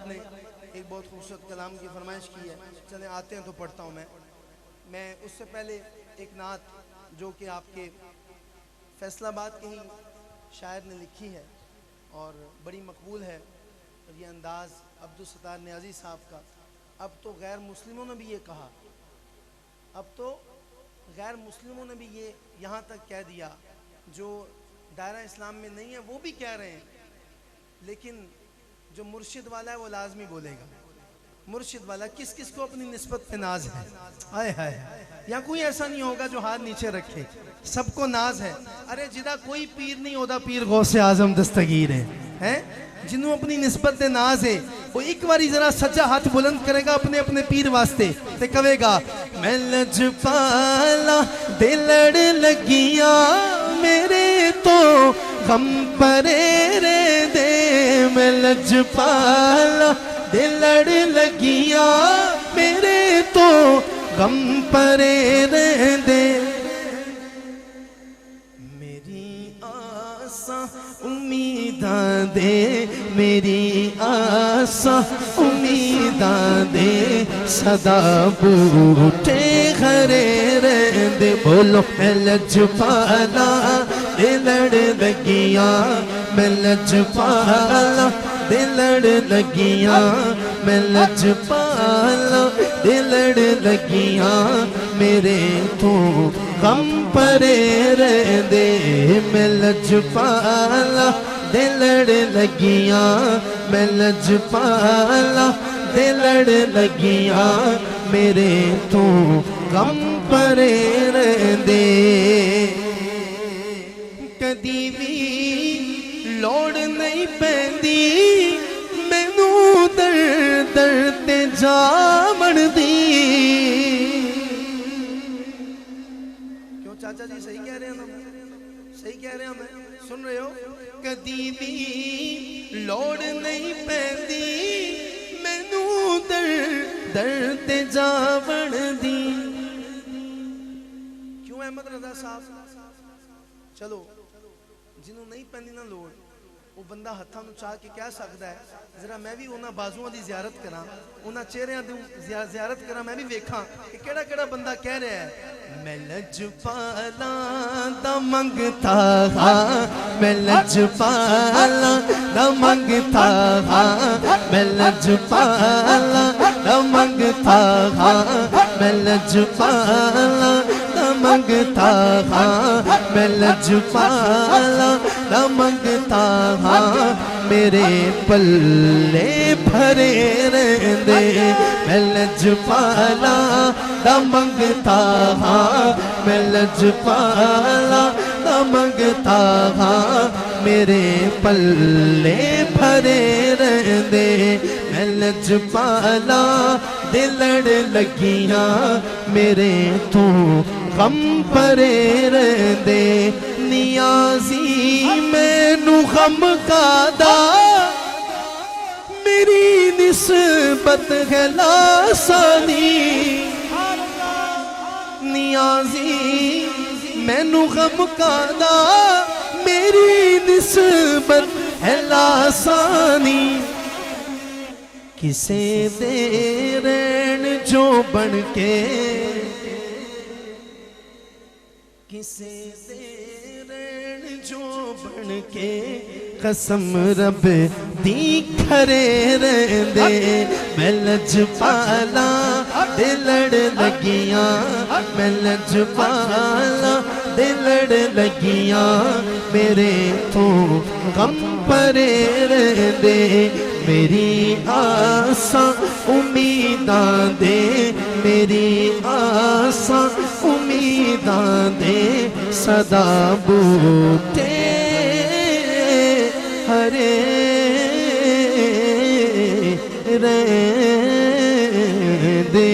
نے ایک بہت خوبصورت کلام کی فرمائش کی ہے، چلیں آتے ہیں تو پڑھتا ہوں میں اس سے پہلے ایک نعت جو کہ آپ کے فیصل آباد کے ہی شاعر نے لکھی ہے اور بڑی مقبول ہے، اور یہ انداز عبدالستار نیازی صاحب کا. اب تو غیر مسلموں نے بھی یہ کہا، اب تو غیر مسلموں نے بھی یہ یہاں تک کہہ دیا، جو دائرہ اسلام میں نہیں ہے وہ بھی کہہ رہے ہیں، لیکن جو مرشد والا ہے وہ لازمی بولے گا. مرشد والا کس کس کو اپنی نسبت پہ ناز ہے؟ آئے ہائے، یا کوئی ایسا نہیں ہوگا جو ہاتھ نیچے رکھے، سب کو ناز ہے. ارے جدا کوئی پیر نہیں ہوتا، پیر غوث اعظم دستگیر ہے، جنہوں اپنی نسبت دے ناز ہے. وہ ایک باری ذرا سجا ہاتھ بلند کرے گا اپنے اپنے پیر واسطے تے کہے گا میں لجپالا دے لڑ لگیاں میرے تو غم پرے رے دے، میں لجپالا دے لڑ لگیاں میرے تو غم پرے رے دے. میری آساں امیداں دے، میری آساں امیداں دے، صدا بوٹے گھرے رہندے. بولو میں لجپالا دے لڑ لگیاں، میں لجپالا دے لڑ لگیاں، میں لجپالا دے لڑ لگیاں میرے تو غم پرے رہندے. میں لجپالا دے لڑ لگیاں، میں لجپالا دے لڑ لگیاں میرے تو غم پرے رہندے. کدی بھی لوڑ نہیں پیندی مینوں در در تے جاون دی. کیوں چاچا جی صحیح کہہ رہے ہیں نا، صحیح کہہ رہے ہیں، میں سن رہے ہو؟ کدی بھی لوڑ نہیں پیندی مینوں در در تے جاون دی. کیوں احمد رضا صاحب؟ چلو جنہوں نہیں پہنی نہ لوڑ وہ بندہ ہتھاں نوں چاہ کے کہہ سکتا ہے ذرا میں بھی انہاں بازوؤں دی زیارت کراں، انہاں چہریاں دی زیارت کراں، میں بھی ویکھاں کہ کیڑا کیڑا بندہ کہہ رہا ہے میں لجپالا دا منگتا ہاں، میں لجپالا دا منگتا ہاں، میں لجپالا دا منگتا ہاں، میں لجپالا دا منگتا ہاں، میں لجپالا دا منگتا ہاں میرے پلے بھرے رہندے. میں لجپالا دا منگتا ہاں، میں لجپالا دا منگتا ہاں میرے پلے بھرے رہندے. میں لجپالا دے لڑ لگیاں میرے تو غم پرے رہندے. نیازی مینوں غم کا دا میری نسبت ہے لاسانی. نیازی مینوں غم کا دا میری نسبت ہے لاسانی. کسے دے رین جو بن کے، کسے دے رین جو بن کے قسم رب دی کھرے رہندے. میں لجپالا دے لڑ لگیاں، میں لجپالا دے لڑ لگیاں میرے تو غم پرے رہندے. میری آساں امیداں دے، میری آساں امیداں دے، صدا بوٹے ہرے رہندے.